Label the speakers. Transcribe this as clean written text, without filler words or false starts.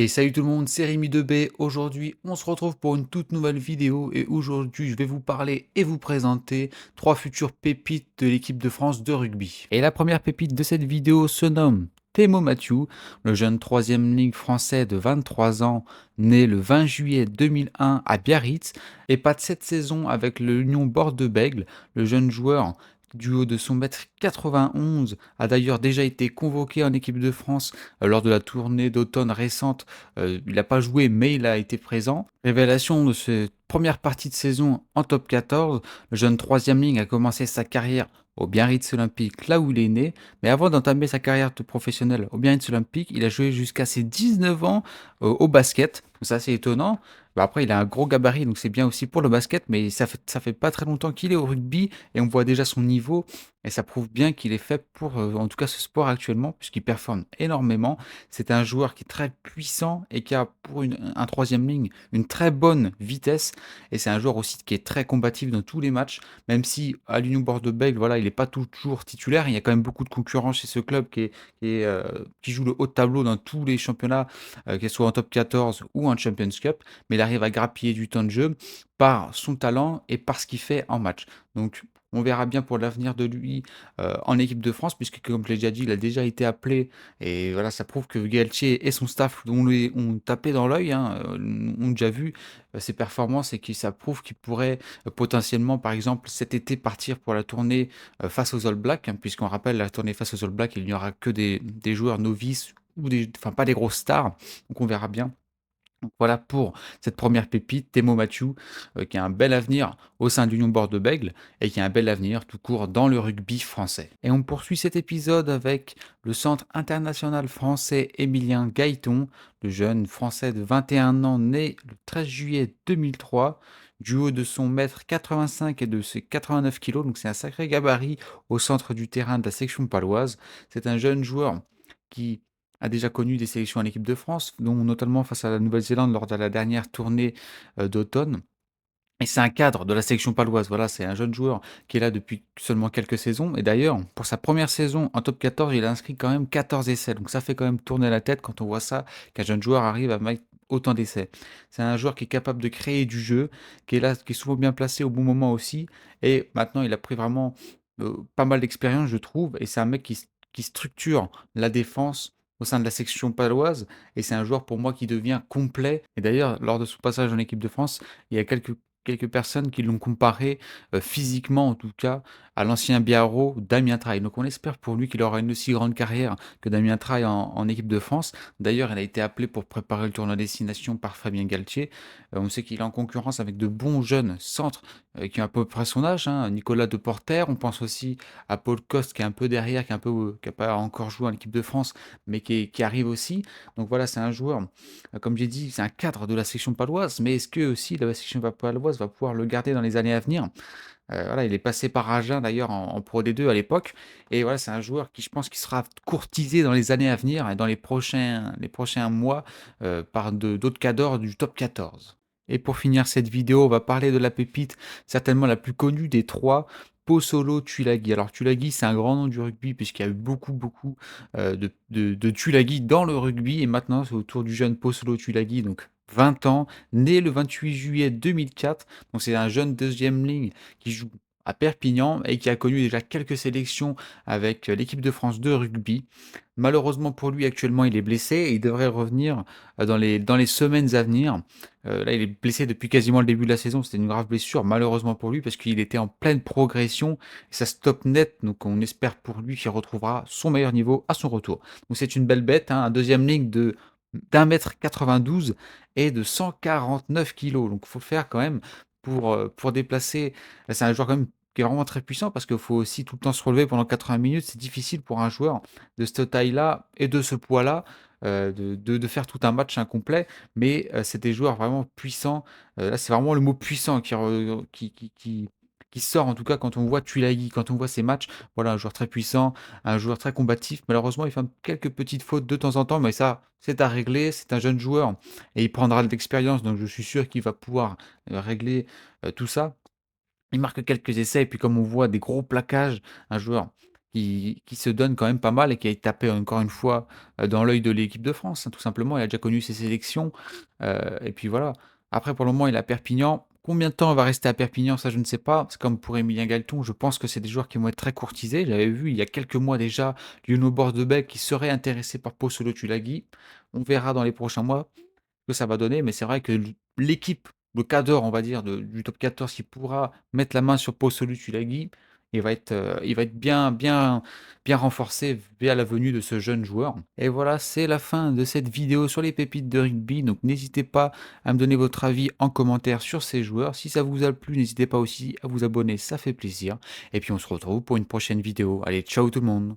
Speaker 1: Et salut tout le monde, c'est Rémi B. Aujourd'hui, on se retrouve pour une toute nouvelle vidéo et aujourd'hui, je vais vous parler et vous présenter trois futures pépites de l'équipe de France de rugby. Et la première pépite de cette vidéo se nomme Thémo Mathieu, le jeune troisième ligne français de 23 ans, né le 20 juillet 2001 à Biarritz, et pas de cette saison avec l'Union Bordeaux-Bègles. Le jeune joueur du haut de son mètre 91 a d'ailleurs déjà été convoqué en équipe de France lors de la tournée d'automne récente. Il n'a pas joué, mais il a été présent. Révélation de cette première partie de saison en top 14, le jeune troisième ligne a commencé sa carrière au Biarritz Olympique, là où il est né. Mais avant d'entamer sa carrière de professionnel au Biarritz Olympique, il a joué jusqu'à ses 19 ans au basket. Donc ça, c'est étonnant. Bah, après, il a un gros gabarit, donc c'est bien aussi pour le basket, mais ça fait pas très longtemps qu'il est au rugby et on voit déjà son niveau. Et ça prouve bien qu'il est fait pour, en tout cas, ce sport actuellement, puisqu'il performe énormément. C'est un joueur qui est très puissant et qui a, pour un troisième ligne, une très bonne vitesse. Et c'est un joueur aussi qui est très combatif dans tous les matchs, même si à l'Union Bordeaux-Bègles, voilà, il n'est pas toujours titulaire. Il y a quand même beaucoup de concurrence chez ce club qui joue le haut de tableau dans tous les championnats, qu'il soit en top 14 ou en Champions Cup. Mais il arrive à grappiller du temps de jeu par son talent et par ce qu'il fait en match. Donc, on verra bien pour l'avenir de lui en équipe de France, puisque comme je l'ai déjà dit, il a déjà été appelé. Et voilà, ça prouve que Galtier et son staff ont tapé dans l'œil, hein, ont déjà vu ses performances et que ça prouve qu'il pourrait potentiellement, par exemple, cet été partir pour la tournée face aux All Blacks, hein, puisqu'on rappelle, la tournée face aux All Blacks, il n'y aura que des joueurs novices ou enfin pas des grosses stars. Donc on verra bien. Donc voilà pour cette première pépite, Thémo Mathieu, qui a un bel avenir au sein d'Union Bordeaux-Bègles et qui a un bel avenir tout court dans le rugby français. Et on poursuit cet épisode avec le centre international français Émilien Gaëton, le jeune français de 21 ans né le 13 juillet 2003, du haut de son mètre 85 et de ses 89 kilos, donc c'est un sacré gabarit au centre du terrain de la section paloise. C'est un jeune joueur qui a déjà connu des sélections en équipe de France, dont notamment face à la Nouvelle-Zélande lors de la dernière tournée d'automne. Et c'est un cadre de la sélection paloise. Voilà, c'est un jeune joueur qui est là depuis seulement quelques saisons. Et d'ailleurs, pour sa première saison en top 14, il a inscrit quand même 14 essais. Donc ça fait quand même tourner la tête quand on voit ça, qu'un jeune joueur arrive à mettre autant d'essais. C'est un joueur qui est capable de créer du jeu, qui est là, qui est souvent bien placé au bon moment aussi. Et maintenant, il a pris vraiment pas mal d'expérience, je trouve. Et c'est un mec qui structure la défense au sein de la section paloise. Et c'est un joueur pour moi qui devient complet. Et d'ailleurs, lors de son passage en équipe de France, il y a quelques personnes qui l'ont comparé, physiquement en tout cas, à l'ancien Biarrot Damien Traille. Donc on espère pour lui qu'il aura une aussi grande carrière que Damien Traille en équipe de France. D'ailleurs, il a été appelé pour préparer le tournoi Destination par Fabien Galtier. On sait qu'il est en concurrence avec de bons jeunes centres, qui ont à peu près son âge, hein. Nicolas Deporter, on pense aussi à Paul Coste qui est un peu derrière, qui a pas encore joué en équipe de France, mais qui arrive aussi. Donc voilà, c'est un joueur, comme j'ai dit, c'est un cadre de la section paloise, mais est-ce que aussi la section paloise va pouvoir le garder dans les années à venir? Voilà, il est passé par Agen d'ailleurs en Pro D2 à l'époque, et voilà, c'est un joueur qui, je pense, qui sera courtisé dans les années à venir et dans les prochains mois par d'autres cadors du top 14. Et pour finir cette vidéo, on va parler de la pépite, certainement la plus connue des trois, Posolo Tulagi. Alors Tulagi, c'est un grand nom du rugby puisqu'il y a eu beaucoup, beaucoup de Tulagi dans le rugby. Et maintenant, c'est au tour du jeune Posolo Tulagi, donc 20 ans, né le 28 juillet 2004. Donc c'est un jeune deuxième ligne qui joue à Perpignan et qui a connu déjà quelques sélections avec l'équipe de France de rugby. Malheureusement pour lui, actuellement, il est blessé et il devrait revenir dans les semaines à venir. Là, il est blessé depuis quasiment le début de la saison. C'était une grave blessure, malheureusement pour lui, parce qu'il était en pleine progression. Et ça stoppe net, donc on espère pour lui qu'il retrouvera son meilleur niveau à son retour. Donc c'est une belle bête, hein, un deuxième ligne d'1 mètre 92 et de 149 kilos. Donc il faut le faire quand même pour déplacer. C'est un joueur quand même qui est vraiment très puissant parce qu'il faut aussi tout le temps se relever pendant 80 minutes. C'est difficile pour un joueur de cette taille-là et de ce poids-là de faire tout un match incomplet. Mais c'est des joueurs vraiment puissants. Là, c'est vraiment le mot puissant qui sort, en tout cas, quand on voit Tuilagi, quand on voit ses matchs. Voilà, un joueur très puissant, un joueur très combatif. Malheureusement, il fait quelques petites fautes de temps en temps, mais ça, c'est à régler. C'est un jeune joueur et il prendra de l'expérience, donc je suis sûr qu'il va pouvoir régler tout ça. Il marque quelques essais et puis comme on voit des gros plaquages, un joueur qui se donne quand même pas mal et qui a tapé encore une fois, dans l'œil de l'équipe de France, hein, tout simplement. Il a déjà connu ses sélections, et puis voilà. Après pour le moment, il est à Perpignan. Combien de temps il va rester à Perpignan? Ça, je ne sais pas. C'est comme pour Emilien Galton, je pense que c'est des joueurs qui vont être très courtisés. J'avais vu il y a quelques mois déjà Lionel Bordebès qui serait intéressé par Posolo Tulagi. On verra dans les prochains mois que ça va donner, mais c'est vrai que l'équipe, le cadre, on va dire, du top 14 qui pourra mettre la main sur Posolo Tulagi, il va être bien renforcé via la venue de ce jeune joueur. Et voilà, c'est la fin de cette vidéo sur les pépites de rugby. Donc n'hésitez pas à me donner votre avis en commentaire sur ces joueurs. Si ça vous a plu, n'hésitez pas aussi à vous abonner, ça fait plaisir. Et puis on se retrouve pour une prochaine vidéo. Allez, ciao tout le monde!